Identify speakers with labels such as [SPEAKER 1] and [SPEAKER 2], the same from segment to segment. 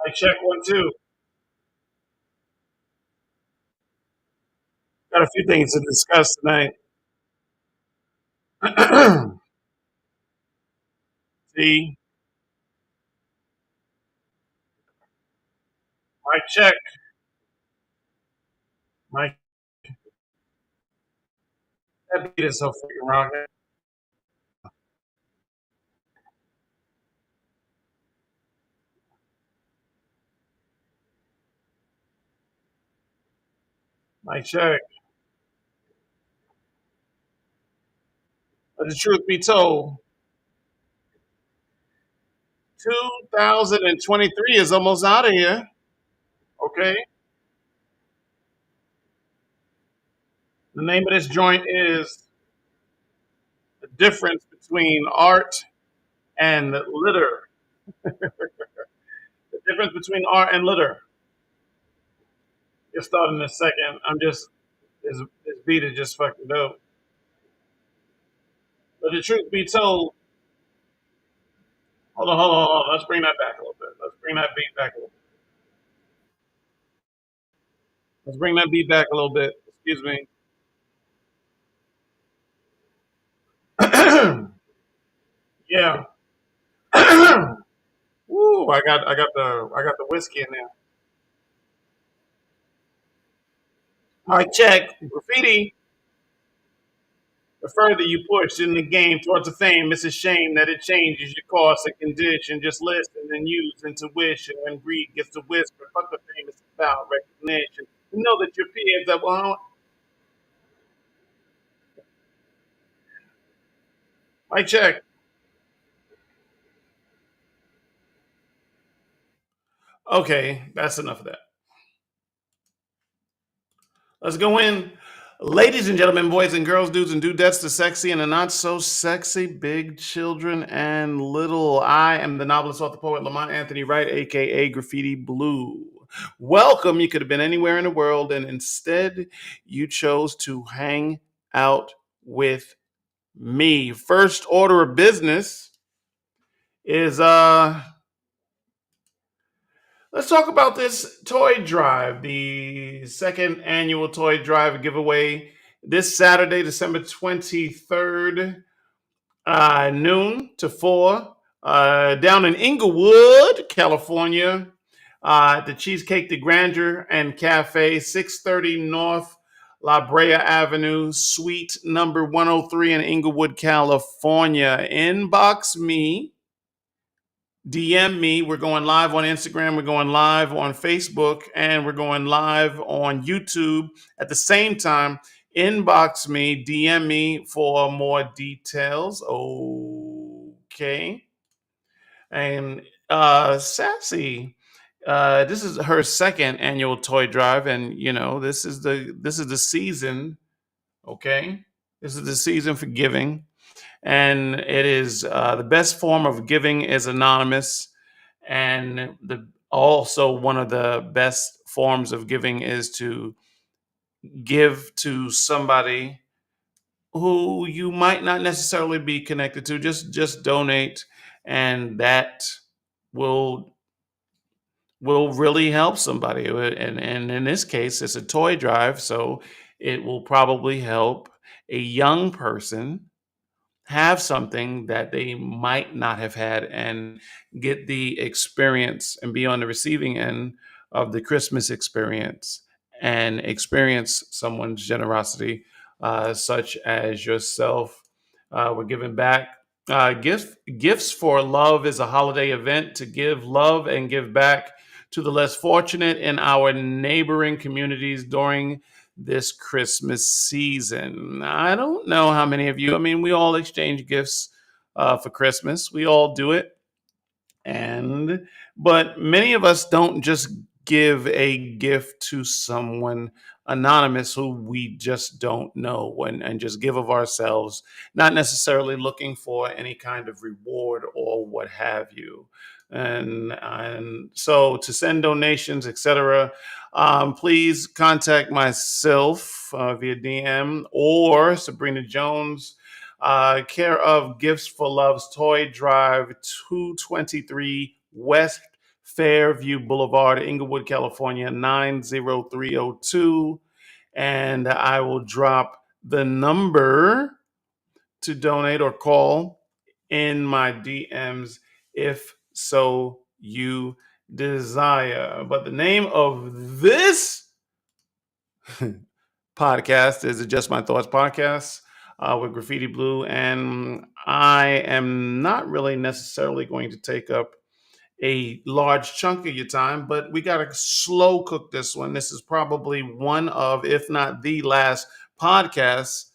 [SPEAKER 1] I check one, two. Got a few things to discuss tonight. See, my check, my that beat is so freaking rocking. My check. But the truth be told, 2023 is almost out of here. Okay. The name of this joint is The Difference Between Art and Litter. The difference between art and litter. Get started in a second. This beat is just fucking dope. But the truth be told, hold on. Let's bring that back a little bit. Let's bring that beat back a little bit. Let's bring that beat back a little bit. Excuse me. Yeah. Woo! I got the whiskey in there. Mic check. Graffiti. The further you push in the game towards the fame, it's a shame that it changes your course and condition. Just listen and use intuition. When greed gets to whisper, fuck the fame, it's about recognition. You know that your peers that well, mic check. Okay, that's enough of that. Let's go in. Ladies and gentlemen, boys and girls, dudes and dudettes, the sexy and the not so sexy, big children and little. I am the novelist, author, poet, Lamont Anthony Wright, aka Graffiti Blue. Welcome. You could have been anywhere in the world, and instead you chose to hang out with me. First order of business is let's talk about this toy drive, the second annual toy drive giveaway this Saturday, December 23rd, noon to 4, down in Inglewood, California, at the Cheesecake de Grandeur and Cafe, 630 North La Brea Avenue, suite number 103 in Inglewood, California. Inbox me, DM me. We're going live on Instagram. We're going live on Facebook. And we're going live on YouTube at the same time. Inbox me, DM me for more details. Okay. And Sassy, this is her second annual toy drive. And this is the season. Okay. This is the season for giving. And it is the best form of giving is anonymous, and also one of the best forms of giving is to give to somebody who you might not necessarily be connected to. Just donate, and that will really help somebody. And in this case, it's a toy drive, so it will probably help a young person have something that they might not have had and get the experience and be on the receiving end of the Christmas experience and experience someone's generosity, such as yourself. We're giving back. Gifts for Love is a holiday event to give love and give back to the less fortunate in our neighboring communities during this Christmas season. I don't know how many of you, I mean, we all exchange gifts for Christmas. We all do it. But many of us don't just give a gift to someone anonymous who we just don't know and just give of ourselves, not necessarily looking for any kind of reward or what have you. And so to send donations, etc., please contact myself via DM or Sabrina Jones, care of Gifts for Love's Toy Drive, 223 West Fairview Boulevard, Inglewood, California, 90302. And I will drop the number to donate or call in my DMs if so you desire. But the name of this podcast is the Just My Thoughts podcast with Graffiti Blue. And I am not really necessarily going to take up a large chunk of your time, but we got to slow cook this one. This is probably one of, if not the last podcast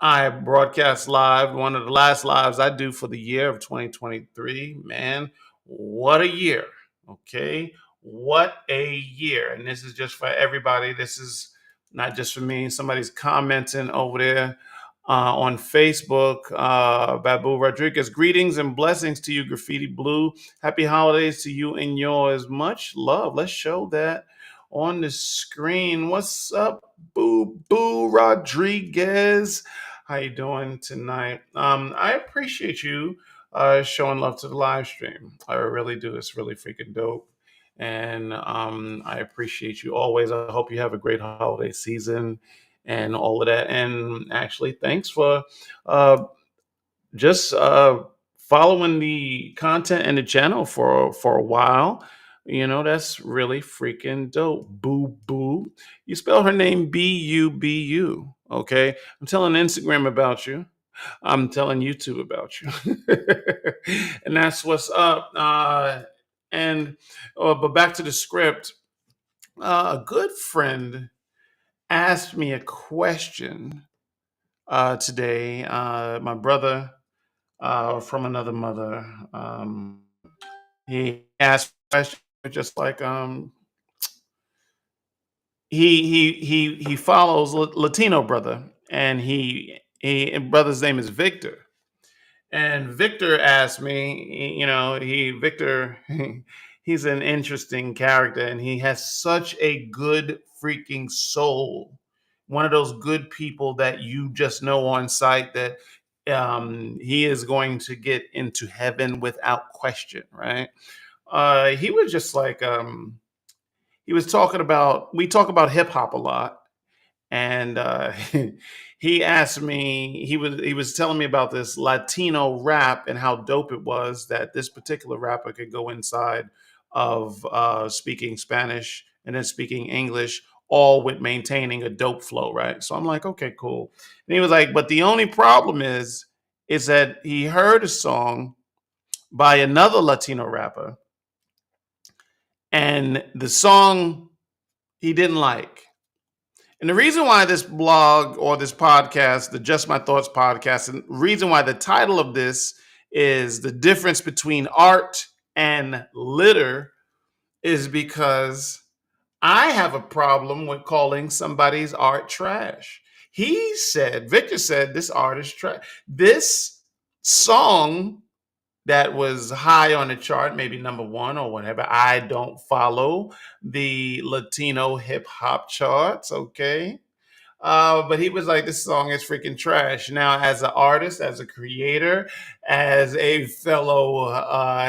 [SPEAKER 1] I broadcast live, one of the last lives I do for the year of 2023. Man, what a year. Okay. What a year. And this is just for everybody. This is not just for me. Somebody's commenting over there on Facebook. Babu Rodriguez, greetings and blessings to you, Graffiti Blue. Happy holidays to you and yours. Much love. Let's show that on the screen. What's up, Boo Boo Rodriguez? How you doing tonight? I appreciate you showing love to the live stream. I really do. It's really freaking dope. And I appreciate you always. I hope you have a great holiday season and all of that. And actually, thanks for uh, just following the content and the channel for a while. You know, that's really freaking dope. Boo Boo. You spell her name Bubu. Okay. I'm telling Instagram about you. I'm telling YouTube about you. And that's what's up. And but back to the script. A good friend asked me a question today. My brother from another mother. He asked questions just like he follows Latino brother, and he brother's name is Victor. And Victor asked me, you know, Victor, he's an interesting character, and he has such a good freaking soul. One of those good people that you just know on sight that he is going to get into heaven without question, right? He was just like he was talking about we talk about hip hop a lot, and he asked me he was telling me about this Latino rap and how dope it was that this particular rapper could go inside of speaking Spanish and then speaking English, all with maintaining a dope flow, right? So I'm like, okay, cool. And he was like, but the only problem is that he heard a song by another Latino rapper, and the song he didn't like. And the reason why this blog or this podcast, the Just My Thoughts podcast, and the reason why the title of this is the difference between art and litter is because I have a problem with calling somebody's art trash. Victor said, this art is trash. This song that was high on the chart, maybe number one or whatever. I don't follow the Latino hip hop charts, okay? But he was like, this song is freaking trash. Now, as an artist, as a creator, as a fellow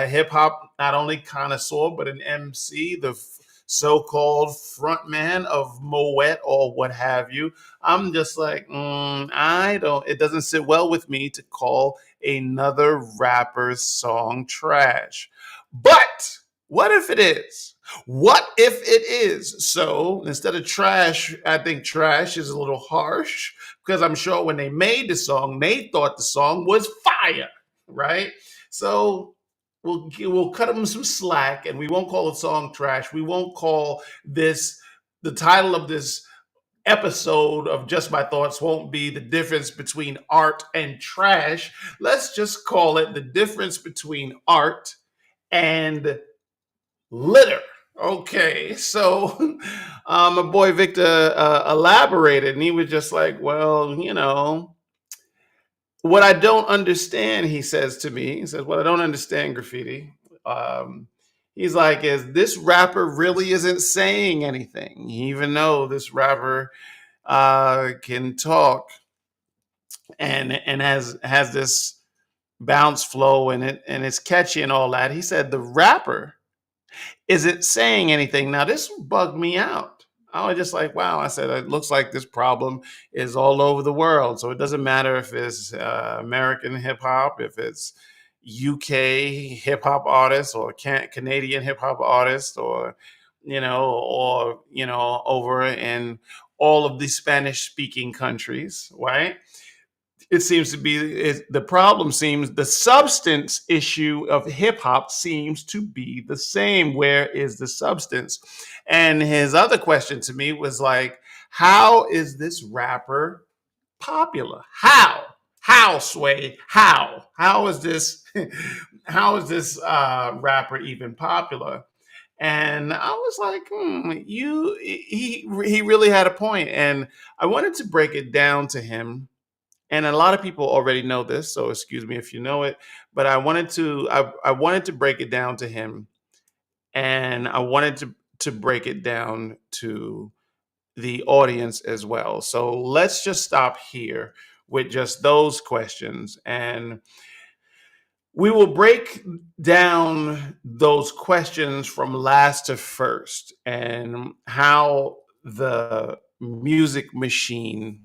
[SPEAKER 1] hip hop, not only connoisseur, but an MC, the so-called frontman of Moet or what have you, I'm just like, it doesn't sit well with me to call another rapper's song trash. But what if it is? What if it is? So instead of trash, I think trash is a little harsh because I'm sure when they made the song, they thought the song was fire, right? So we'll cut them some slack, and we won't call the song trash. We won't call this the title of this episode of Just My Thoughts won't be the difference between art and trash. Let's just call it the difference between art and litter. Okay, so my boy Victor elaborated, and he was just like, well, you know, what I don't understand, he says to me, he says, what I don't understand, Graffiti, he's like, is this rapper really isn't saying anything, even though this rapper can talk and has this bounce flow in it, and it's catchy and all that. He said the rapper Is it saying anything? Now, this bugged me out. I was just like, wow. I said, it looks like this problem is all over the world. So it doesn't matter if it's American hip hop, if it's UK hip hop artist, or Canadian hip hop artist, or over in all of the Spanish speaking countries, right? It seems to be the problem seems the substance issue of hip hop seems to be the same. Where is the substance? And his other question to me was like, how is this rapper popular? How, Sway? How is this how is this rapper even popular? And I was like, he really had a point. And I wanted to break it down to him, and a lot of people already know this, so excuse me if you know it, but I wanted to break it down to him, and I wanted to break it down to the audience as well. So let's just stop here with just those questions, and we will break down those questions from last to first, and how the music machine,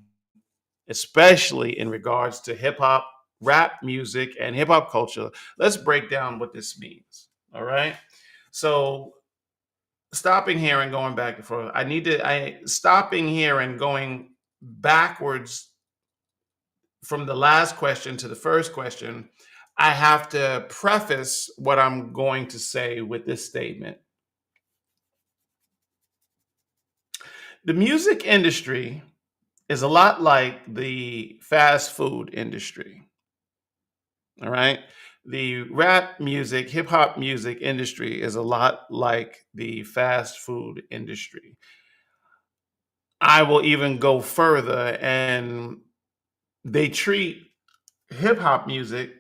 [SPEAKER 1] especially in regards to hip hop, rap music, and hip hop culture. Let's break down what this means. All right. So, stopping here and going back and forth, I stopping here and going backwards from the last question to the first question. I have to preface what I'm going to say with this statement. The music industry is a lot like the fast food industry. All right. The rap music, hip hop music industry is a lot like the fast food industry. I will even go further, and they treat hip hop music,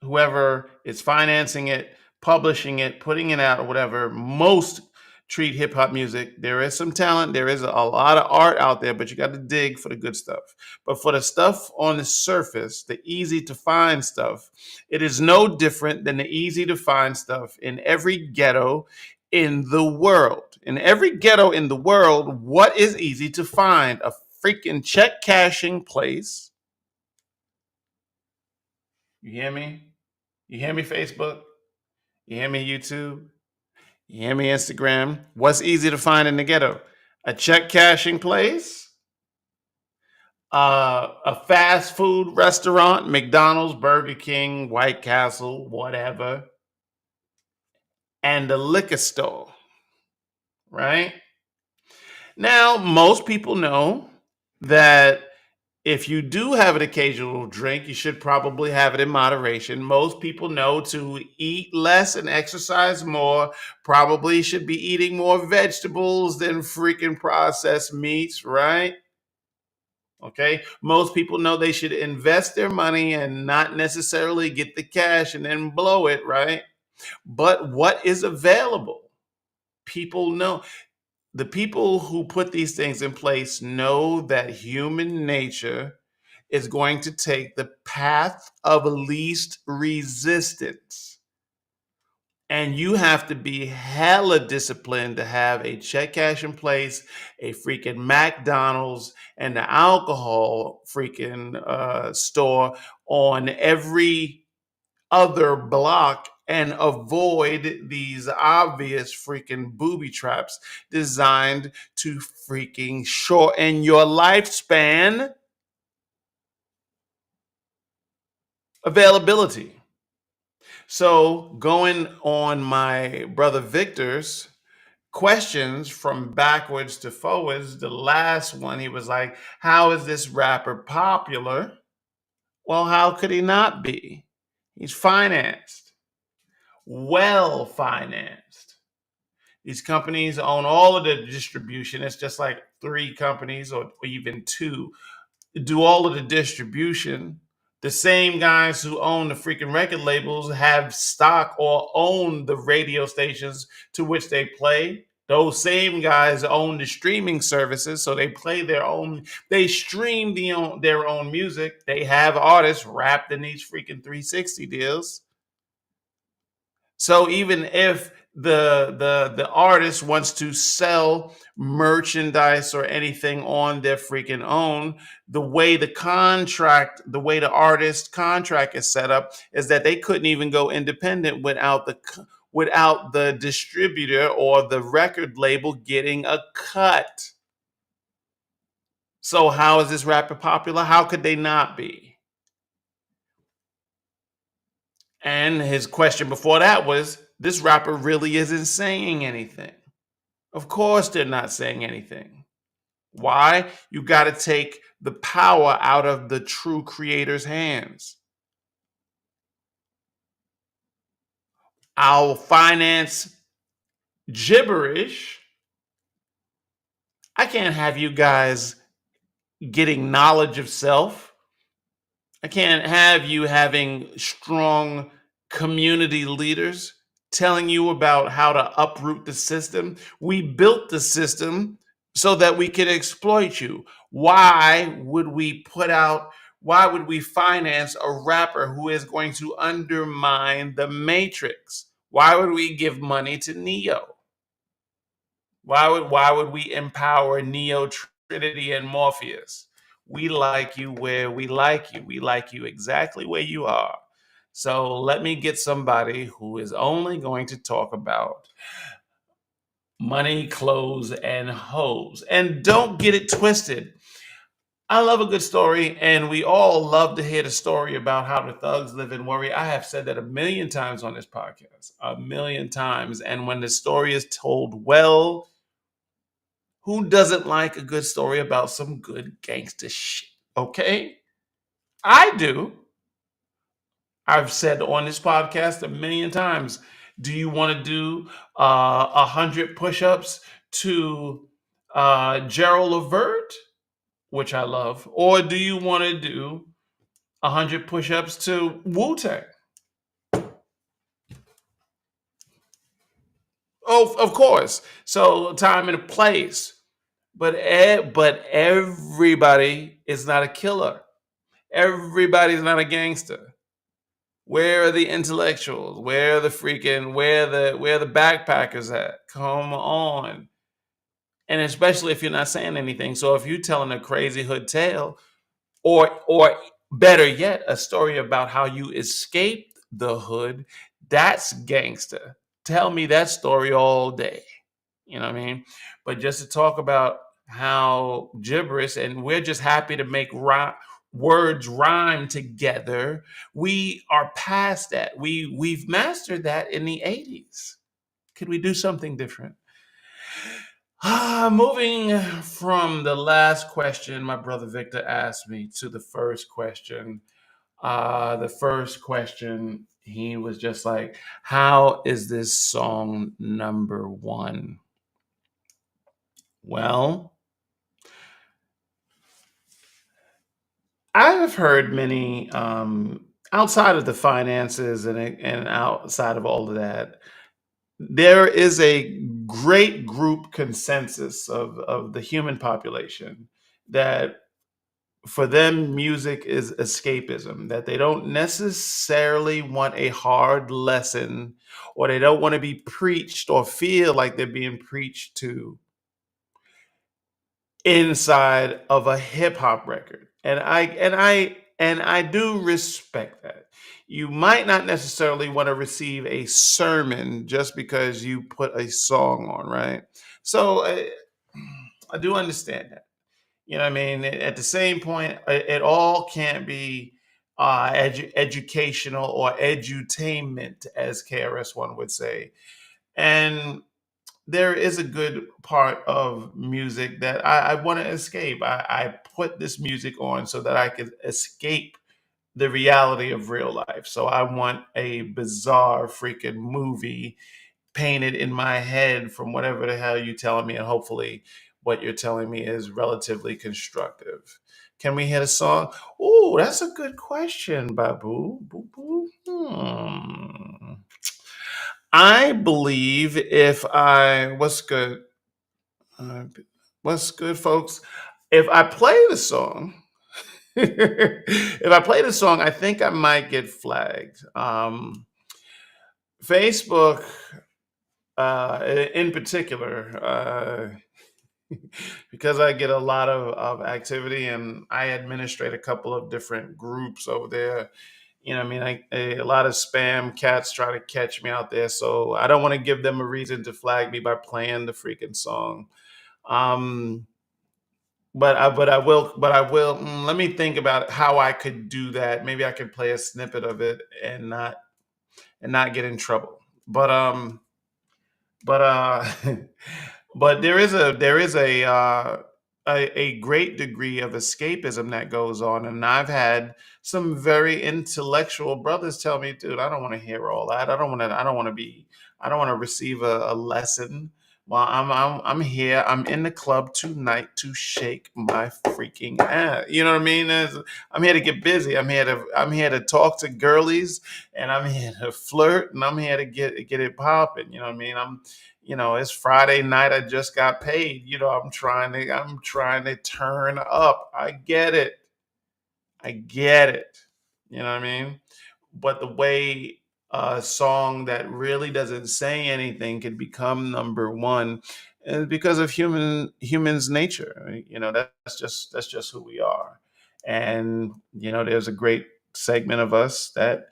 [SPEAKER 1] whoever is financing it, publishing it, putting it out, or whatever, most treat hip hop music. There is some talent, there is a lot of art out there, but you got to dig for the good stuff. But for the stuff on the surface, the easy to find stuff, it is no different than the easy to find stuff in every ghetto in the world. In every ghetto in the world, what is easy to find? A freaking check cashing place. You hear me? You hear me, Facebook? You hear me, YouTube? You hear me, Instagram? What's easy to find in the ghetto? A check cashing place, a fast food restaurant, McDonald's, Burger King, White Castle, whatever, and a liquor store, right? Now, most people know that if you do have an occasional drink, you should probably have it in moderation. Most people know to eat less and exercise more. Probably should be eating more vegetables than freaking processed meats, right? Okay. Most people know they should invest their money and not necessarily get the cash and then blow it, right? But what is available? People know. The people who put these things in place know that human nature is going to take the path of least resistance. And you have to be hella disciplined to have a check cash in place, a freaking McDonald's, and the alcohol freaking store on every other block, and avoid these obvious freaking booby traps designed to freaking shorten your lifespan. Availability. So, going on my brother Victor's questions from backwards to forwards, the last one, he was like, how is this rapper popular? Well, how could he not be? He's financed, well financed. These companies own all of the distribution. It's just like three companies, or even two, do all of the distribution. The same guys who own the freaking record labels have stock or own the radio stations to which they play. Those same guys own the streaming services, so they play their own. They stream their own music. They have artists wrapped in these freaking 360 deals. So even if the artist wants to sell merchandise or anything on their freaking own, the way the artist contract is set up is that they couldn't even go independent without the distributor or the record label getting a cut. So how is this rapper popular? How could they not be? And his question before that was, this rapper really isn't saying anything. Of course, they're not saying anything. Why? You got to take the power out of the true creator's hands. I'll finance gibberish. I can't have you guys getting knowledge of self. I can't have you having strong community leaders telling you about how to uproot the system. We built the system so that we could exploit you. Why would we finance a rapper who is going to undermine the matrix? Why would we give money to Neo? Why would we empower Neo, Trinity, and Morpheus? We like you where we like you. We like you exactly where you are. So let me get somebody who is only going to talk about money, clothes, and hoes. And don't get it twisted. I love a good story, and we all love to hear the story about how the thugs live and worry. I have said that a million times on this podcast, a million times. And when the story is told well, who doesn't like a good story about some good gangster shit? Okay? I do. I've said on this podcast a million times, do you want to do 100 push-ups to Gerald Levert, which I love, or do you want to do 100 push-ups to Wu-Tang? Oh, of course. So time and a place. But everybody is not a killer. Everybody's not a gangster. Where are the intellectuals? Where the backpackers at? Come on. And especially if you're not saying anything. So if you're telling a crazy hood tale, or better yet, a story about how you escaped the hood, that's gangster. Tell me that story all day. You know what I mean? But just to talk about how gibberish, and we're just happy to make words rhyme together. We are past that. We've mastered that in the 80s. Could we do something different? Moving from the last question my brother Victor asked me to the first question. The first question, he was just like, how is this song number one? Well, I have heard many, outside of the finances and outside of all of that, there is a great group consensus of the human population that for them music is escapism, that they don't necessarily want a hard lesson, or they don't want to be preached or feel like they're being preached to inside of a hip hop record. And I do respect that. You might not necessarily want to receive a sermon just because you put a song on, right? So I do understand that. You know what I mean? At the same point, it all can't be educational or edutainment, as KRS-One would say. And there is a good part of music that I want to escape. I put this music on so that I could escape the reality of real life. So I want a bizarre freaking movie painted in my head from whatever the hell you're telling me, and hopefully what you're telling me is relatively constructive. Can we hit a song? Oh, that's a good question, Babu. Boo, boo. I believe if I what's good, uh, what's good, folks. If I play the song, if I play the song, I think I might get flagged. Facebook, in particular, because I get a lot of activity and I administrate a couple of different groups over there. You know, what I mean, a lot of spam cats try to catch me out there, so I don't want to give them a reason to flag me by playing the freaking song. Um, Let me think about how I could do that. Maybe I could play a snippet of it and not get in trouble. But but but there is a great degree of escapism that goes on, and I've had some very intellectual brothers tell me, "Dude, I don't want to hear all that. I don't want to receive a lesson. Well, I'm here. I'm in the club tonight to shake my freaking ass. You know what I mean? I'm here to get busy. I'm here to talk to girlies, and I'm here to flirt, and I'm here to get it popping. You know what I mean? It's Friday night. I just got paid. I'm trying to turn up. I get it. I get it. You know what I mean? But the way a song that really doesn't say anything can become number one is because of humans nature. That's just who we are. And there's a great segment of us that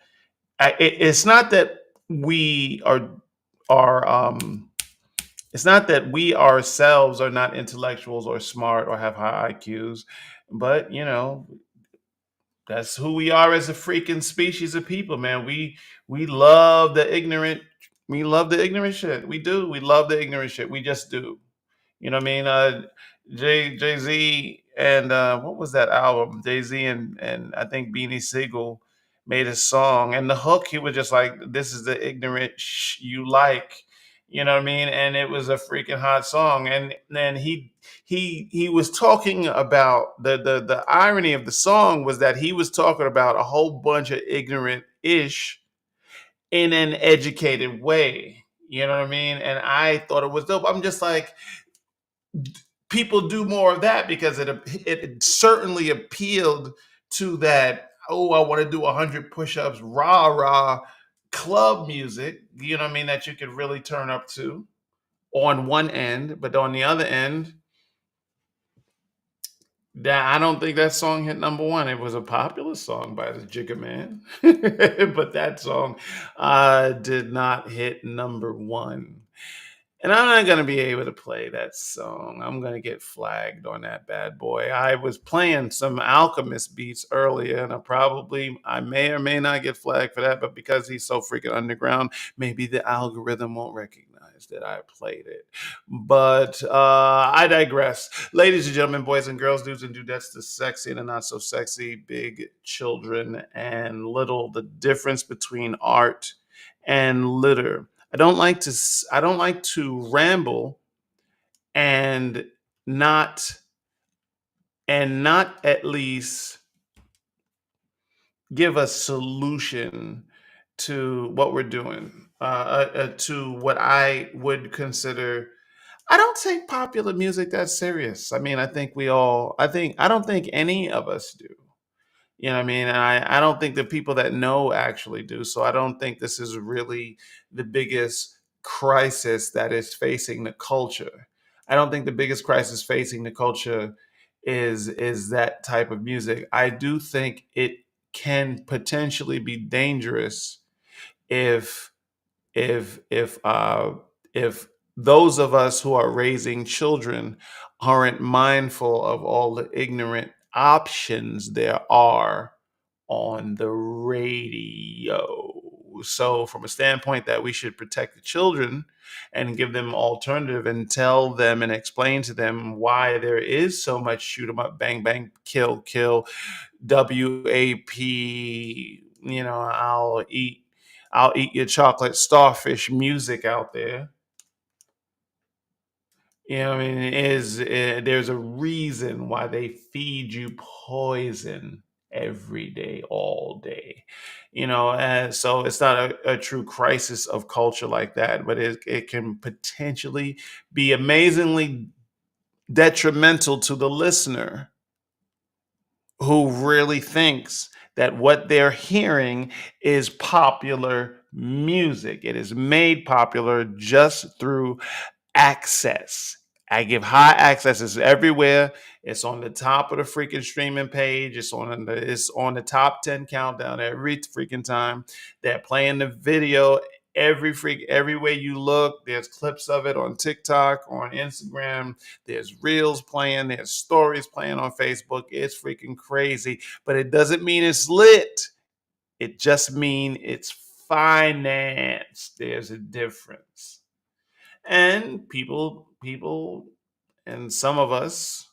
[SPEAKER 1] it's not that we are it's not that we ourselves are not intellectuals or smart or have high IQs, but that's who we are as a freaking species of people, man. We love the ignorant. We love the ignorant shit. We do. We love the ignorant shit. We just do. You know what I mean? Jay Z and what was that album? Jay Z and I think Beanie Siegel made a song, and the hook he was just like, "This is the ignorant you like." You know what I mean? And it was a freaking hot song. And then he was talking about the irony of the song was that he was talking about a whole bunch of ignorant ish in an educated way. You know what I mean? And I thought it was dope. I'm just like, people do more of that because it certainly appealed to that. Oh, I want to do 100 push-ups, rah rah, club music. You know what I mean? That you could really turn up to on one end, but on the other end, that I don't think that song hit number one. It was a popular song by the Jigga Man, but that song did not hit number one. And I'm not gonna be able to play that song. I'm gonna get flagged on that bad boy. I was playing some Alchemist beats earlier, and I may or may not get flagged for that, but because he's so freaking underground, maybe the algorithm won't recognize that I played it. But I digress. Ladies and gentlemen, boys and girls, dudes and dudettes, the sexy and the not so sexy, big children and little, the difference between art and litter. I don't like to ramble and not not at least give a solution to what we're doing, to what I would consider. I don't take popular music that serious. I mean, I don't think any of us do. You know what I mean? And I don't think the people that know actually do. So I don't think this is really the biggest crisis that is facing the culture. I don't think the biggest crisis facing the culture is that type of music. I do think it can potentially be dangerous if if if those of us who are raising children aren't mindful of all the ignorant options there are on the radio. So, from a standpoint that we should protect the children and give them alternative and tell them and explain to them why there is so much shoot 'em up, bang bang, kill kill, WAP. I'll eat your chocolate starfish music out there. You know, what I mean, there's a reason why they feed you poison every day, all day. And so it's not a true crisis of culture like that, but it can potentially be amazingly detrimental to the listener who really thinks that what they're hearing is popular music. It is made popular just through access. I give high access. It's everywhere. It's on the top of the freaking streaming page. It's on the top 10 countdown every freaking time. They're playing the video every way you look. There's clips of it on TikTok, on Instagram. There's reels playing. There's stories playing on Facebook. It's freaking crazy. But it doesn't mean it's lit. It just means it's financed. There's a difference. And people and some of us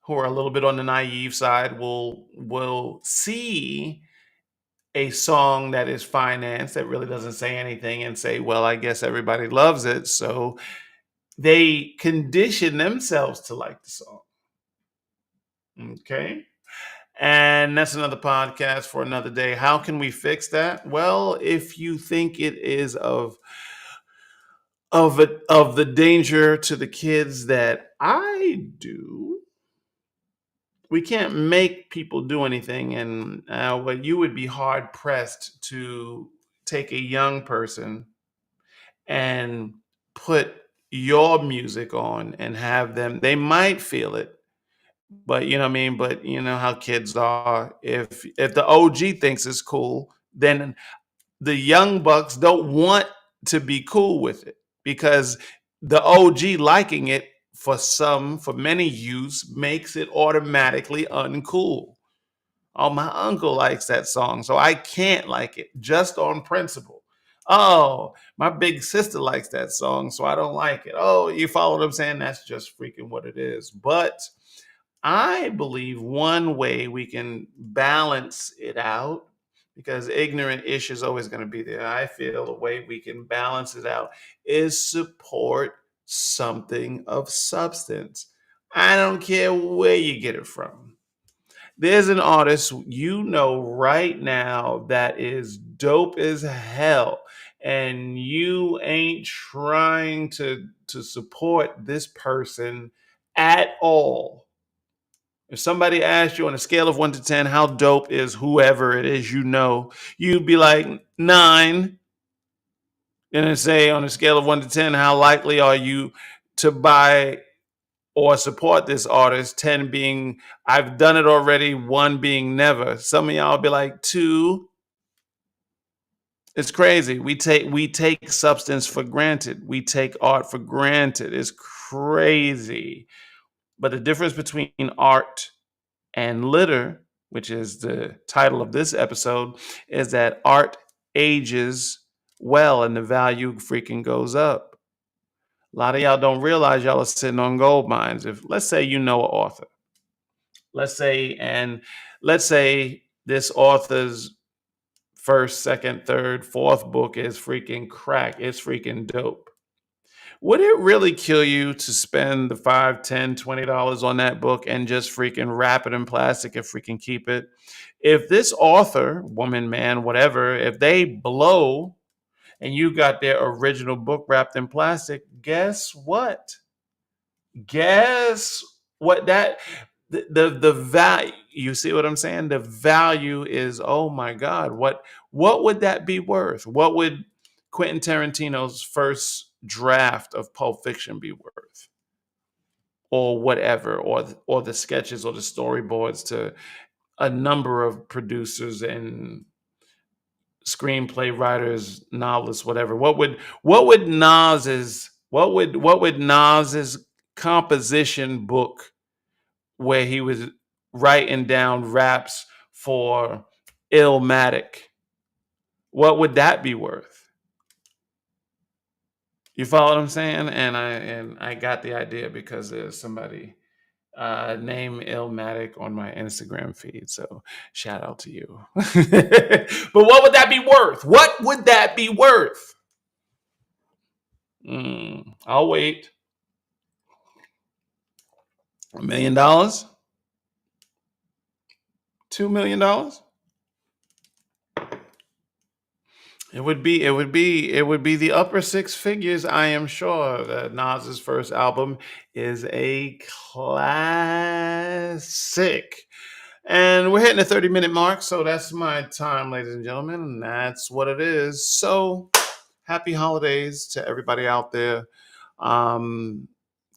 [SPEAKER 1] who are a little bit on the naive side will see a song that is financed that really doesn't say anything and say, well, I guess everybody loves it, so they condition themselves to like the song. Okay, and that's another podcast for another day. How can we fix that? Well, if you think it is of the danger to the kids that I do, we can't make people do anything, and what you would be hard pressed to take a young person and put your music on and have them. They might feel it, but you know what I mean. But you know how kids are. If the OG thinks it's cool, then the young bucks don't want to be cool with it because the OG liking it for many youths makes it automatically uncool. Oh, my uncle likes that song, so I can't like it just on principle. Oh, my big sister likes that song, so I don't like it. Oh, you follow what I'm saying? That's just freaking what it is. But I believe one way we can balance it out, because ignorant ish is always going to be there. I feel the way we can balance it out is support something of substance. I don't care where you get it from. There's an artist you know right now that is dope as hell, and you ain't trying to support this person at all. If somebody asked you on a scale of 1 to 10, how dope is whoever it is you know, you'd be like 9. And then say on a scale of 1 to 10, how likely are you to buy or support this artist? 10 being I've done it already, 1 being never. Some of y'all be like 2. It's crazy. We take substance for granted. We take art for granted. It's crazy. But the difference between art and litter, which is the title of this episode, is that art ages well and the value freaking goes up. A lot of y'all don't realize y'all are sitting on gold mines. If let's say you know an author, let's say this author's first, second, third, fourth book is freaking crack. It's freaking dope. Would it really kill you to spend the 5, 10, $20 on that book and just freaking wrap it in plastic and freaking keep it? If this author, woman, man, whatever, if they blow and you got their original book wrapped in plastic, guess what? Guess what that the value, you see what I'm saying? The value is, oh my God, what would that be worth? What would Quentin Tarantino's first draft of Pulp Fiction be worth? Or whatever, or the sketches or the storyboards to a number of producers and screenplay writers, novelists, whatever. What would Nas's composition book where he was writing down raps for Illmatic, what would that be worth? You follow what I'm saying? And I got the idea because there's somebody named Illmatic on my Instagram feed. So shout out to you. But what would that be worth? What would that be worth? I'll wait. $1 million? $2 million? It would be the upper six figures. I am sure that Nas's first album is a classic. And we're hitting the 30-minute mark, so that's my time, ladies and gentlemen, and that's what it is. So happy holidays to everybody out there. Um,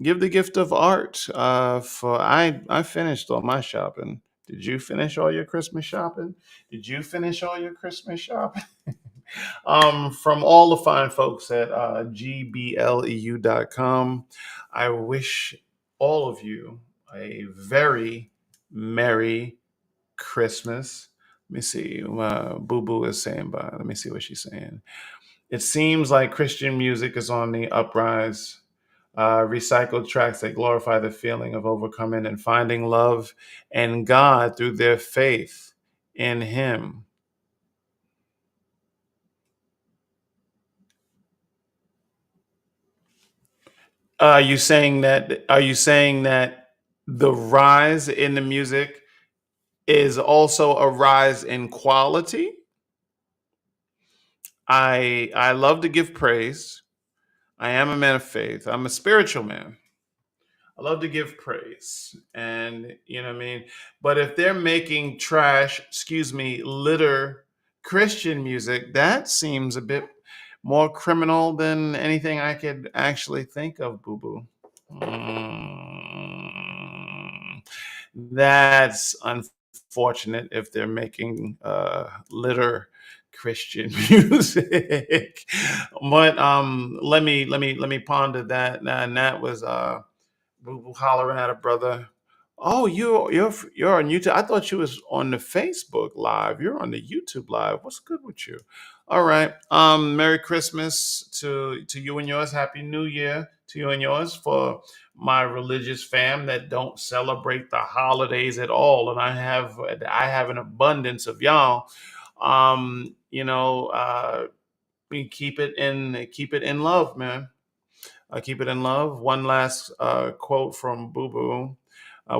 [SPEAKER 1] give the gift of art. For I finished all my shopping. Did you finish all your Christmas shopping? Did you finish all your Christmas shopping? From all the fine folks at gbleu.com, I wish all of you a very merry Christmas. Let me see. Boo Boo is saying bye. Let me see what she's saying. It seems like Christian music is on the uprise. Recycled tracks that glorify the feeling of overcoming and finding love and God through their faith in Him. Are you saying that the rise in the music is also a rise in quality? I love to give praise. I am a man of faith. I'm a spiritual man. I love to give praise. And you know what I mean? But if they're making trash, excuse me, litter Christian music, that seems a bit more criminal than anything I could actually think of, boo boo. Mm, that's unfortunate if they're making litter Christian music. But let me ponder that. And that was hollering at a brother. Oh, you're on YouTube. I thought you was on the Facebook live. You're on the YouTube live. What's good with you? All right. Merry Christmas to you and yours. Happy New Year to you and yours. For my religious fam that don't celebrate the holidays at all, and I have an abundance of y'all. We keep it in love, man. Keep it in love. One last quote from Boo Boo.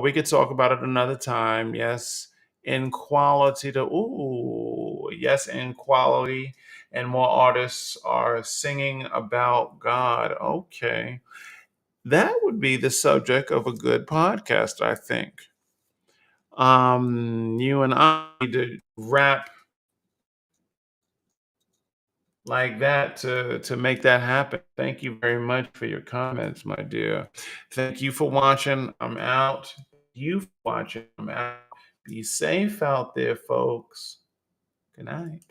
[SPEAKER 1] We could talk about it another time. Yes, in quality to yes, in quality, and more artists are singing about God. Okay, that would be the subject of a good podcast, I think. You and I need to wrap like that to make that happen. Thank you very much for your comments, my dear. Thank you for watching. I'm out. You for watching. I'm out. Be safe out there, folks. Good night.